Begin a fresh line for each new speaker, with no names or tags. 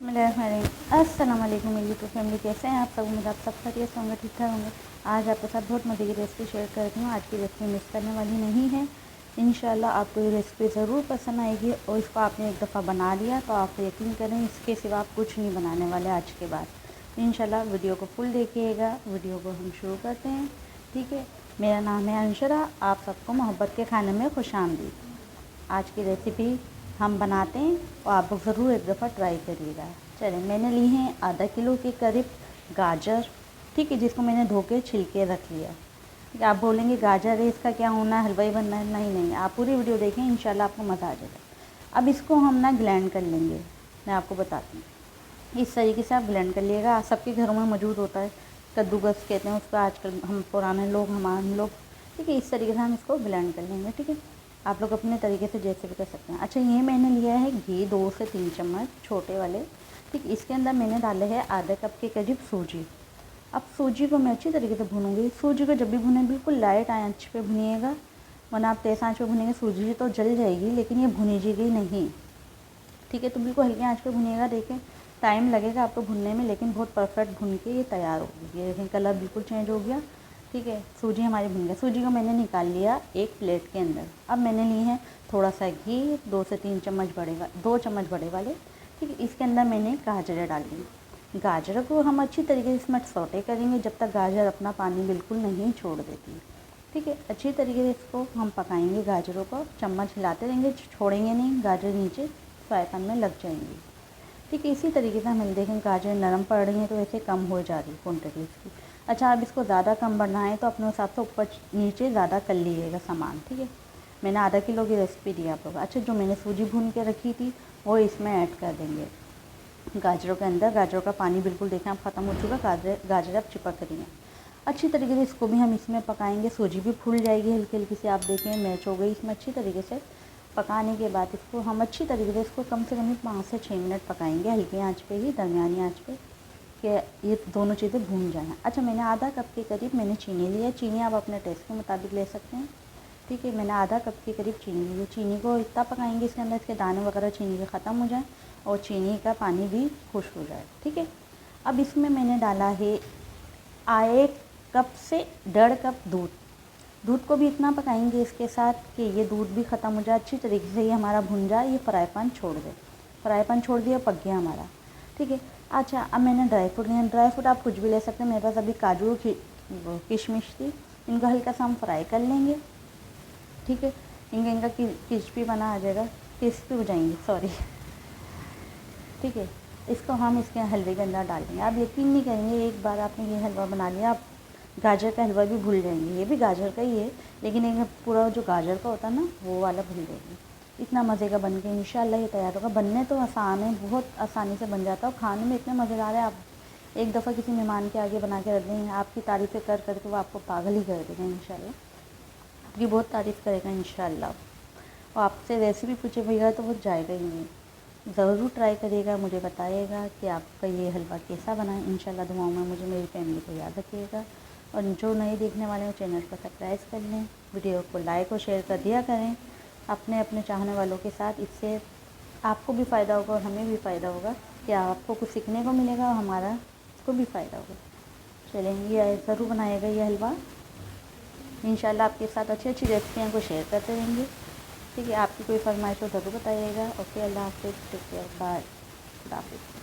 अस्सलाम वालेकुम मेरी यूट्यूब फैमिली, कैसे हैं आप सब? उम्मीद आप सब खैरियत होंगे, ठीक ठाक होंगे। आज आपके साथ बहुत मज़े की रेसिपी शेयर करती हूँ। आज की रेसिपी मिस करने वाली नहीं है। इंशाल्लाह आपको ये रेसिपी ज़रूर पसंद आएगी और इसको आपने एक दफ़ा बना लिया तो आप यकीन करें इसके सिवा आप कुछ नहीं बनाने वाले आज के बाद। इंशाल्लाह वीडियो को फुल देखिएगा। वीडियो को हम शुरू करते हैं, ठीक है। मेरा नाम है अंशरा, आप सबको मोहब्बत के खाने में खुशामदीद। आज की रेसिपी हम बनाते हैं और आप ज़रूर एक दफ़ा ट्राई करिएगा। चलिए, मैंने ली हैं आधा किलो के करीब गाजर, ठीक है, जिसको मैंने धो के छिलके रख लिया। आप बोलेंगे गाजर है, इसका क्या होना है, हलवाई बनना है? नहीं नहीं, आप पूरी वीडियो देखें, इंशाल्लाह आपको मज़ा आ जाएगा। अब इसको हम ना ग्लैंड कर लेंगे। मैं आपको बताती हूँ, इस तरीके से आप ग्लैंड कर लिएगा। सबके घरों में मौजूद होता है, कद्दूकस कहते हैं उसको आजकल हम पुराने लोग, हम लोग, ठीक है। इस तरीके से हम इसको ब्लेंड कर लेंगे, ठीक है। आप लोग अपने तरीके से जैसे भी कर सकते हैं। अच्छा, ये मैंने लिया है घी 2 से 3 चम्मच छोटे वाले, ठीक। इसके अंदर मैंने डाले हैं आधे कप के करीब सूजी। अब सूजी को मैं अच्छी तरीके से भूनूंगी। सूजी को जब भी भुने बिल्कुल लाइट आंच पे भुनिएगा, वरना आप तेज़ आंच पे भुनेंगे सूजी तो जल जाएगी, लेकिन ये भुनीजीगी नहीं, ठीक है। तो बिल्कुल हल्की आंच पे भुनिएगा। देखें, टाइम लगेगा आपको भुनने में, लेकिन बहुत परफेक्ट भुन के ये तैयार होगी। ये देखें, कलर बिल्कुल चेंज हो गया, ठीक है। सूजी हमारी भुन गई। सूजी को मैंने निकाल लिया एक प्लेट के अंदर। अब मैंने ली है थोड़ा सा घी, 2 से 3 चम्मच 2 चम्मच बड़े वाले, ठीक है। इसके अंदर मैंने गाजरें डाली। गाजर को हम अच्छी तरीके से इसमें सौटे करेंगे जब तक गाजर अपना पानी बिल्कुल नहीं छोड़ देती, ठीक है। अच्छी तरीके से इसको हम पकाएंगे। गाजरों को चम्मच हिलाते रहेंगे, छोड़ेंगे नहीं, गाजर नीचे फ्राई पैन में लग जाएंगी, ठीक है। इसी तरीके से हम देखें गाजर नरम पड़ रही हैं तो वैसे कम हो जा रही क्वान्टिटी इसकी। अच्छा, अब इसको ज़्यादा कम बनाएं तो अपने हिसाब से ऊपर नीचे ज़्यादा कर लीजिएगा सामान, ठीक है। मैंने आधा किलो की रेसिपी दी आप लोग। अच्छा, जो मैंने सूजी भून के रखी थी वो इसमें ऐड कर देंगे गाजरों के अंदर। गाजरों का पानी बिल्कुल देखें आप ख़त्म हो चुका, गाजर अब चिपक रही हैं। अच्छी तरीके से इसको भी हम इसमें पकाएंगे। सूजी भी फूल जाएगी हल्की हल्की से, आप देखें मैच हो गई इसमें अच्छी तरीके से। पकाने के बाद इसको हम अच्छी तरीके से इसको कम से कम 5 से 6 मिनट पकाएंगे, हल्की आंच पे ही, दरमियानी आंच पे, कि ये दोनों चीज़ें भून जाएँ। अच्छा, मैंने आधा कप के करीब मैंने चीनी लिया। चीनी आप अपने टेस्ट के मुताबिक ले सकते हैं, ठीक है। मैंने आधा कप के करीब चीनी ली। चीनी को इतना पकाएंगे इसके अंदर इसके दाने वगैरह चीनी के ख़त्म हो जाए और चीनी का पानी भी खुश हो जाए, ठीक है। अब इसमें मैंने डाला है 1 कप से 1.5 कप दूध। दूध को भी इतना पकाएंगे इसके साथ कि ये दूध भी ख़त्म हो जाए अच्छी तरीके से, ये हमारा भुन जाए, ये फ्राई पैन छोड़ दे। फ्राई पैन छोड़ दिया, पक गया हमारा, ठीक है। अच्छा, अब मैंने ड्राई फ्रूट लिया। ड्राई फ्रूट आप कुछ भी ले सकते हैं। मेरे पास अभी काजू किशमिश थी, इनको हल्का सा हम फ्राई कर लेंगे, ठीक है। इनका क्रिस्पी बना आ जाएगा, क्रिस्पी हो जाएंगे, सॉरी, ठीक है। इसको हम इसके हलवे के अंदर डाल देंगे। आप यकीन नहीं करेंगे, एक बार आपने ये हलवा बना लिया, आप गाजर का हलवा भी भूल जाएंगे। ये भी गाजर का ही है, लेकिन एक पूरा जो गाजर का होता है ना, वो वाला भूल जाएंगे। इतना मज़े का बन के इंशाल्लाह ये तैयार होगा। बनने तो आसान है, बहुत आसानी से बन जाता है और खाने में इतने मज़ेदार है। आप एक दफ़ा किसी मेहमान के आगे बना के रख देंगे, आपकी तारीफ़ें कर करके वो आपको पागल ही कर देगा इंशाल्लाह, आपकी बहुत तारीफ़ करेगा इंशाल्लाह। और आपसे रेसिपी पूछे भैया तो वो जाएगा ही नहीं। ज़रूर ट्राई करिएगा, मुझे बताइएगा कि आपका ये हलवा कैसा बना है। इंशाल्लाह दुआओं में मुझे मेरी फैमिली को याद रखिएगा। और जो नए देखने वाले हैं चैनल को सब्सक्राइब कर लें, वीडियो को लाइक और शेयर कर दिया करें अपने अपने चाहने वालों के साथ। इससे आपको भी फ़ायदा होगा और हमें भी फ़ायदा होगा कि आपको कुछ सीखने को मिलेगा और हमारा को भी फ़ायदा होगा। चलें, ये ज़रूर बनाइएगा ये हलवा। इंशाल्लाह आपके साथ अच्छी अच्छी रेसिपियाँ को शेयर करते रहेंगे, ठीक है। आपकी कोई फरमाइश हो ज़रूर बताइएगा। ओके, अल्लाह हाफ़िज़, टेक केयर, बाय, खुदा हाफ़िज़।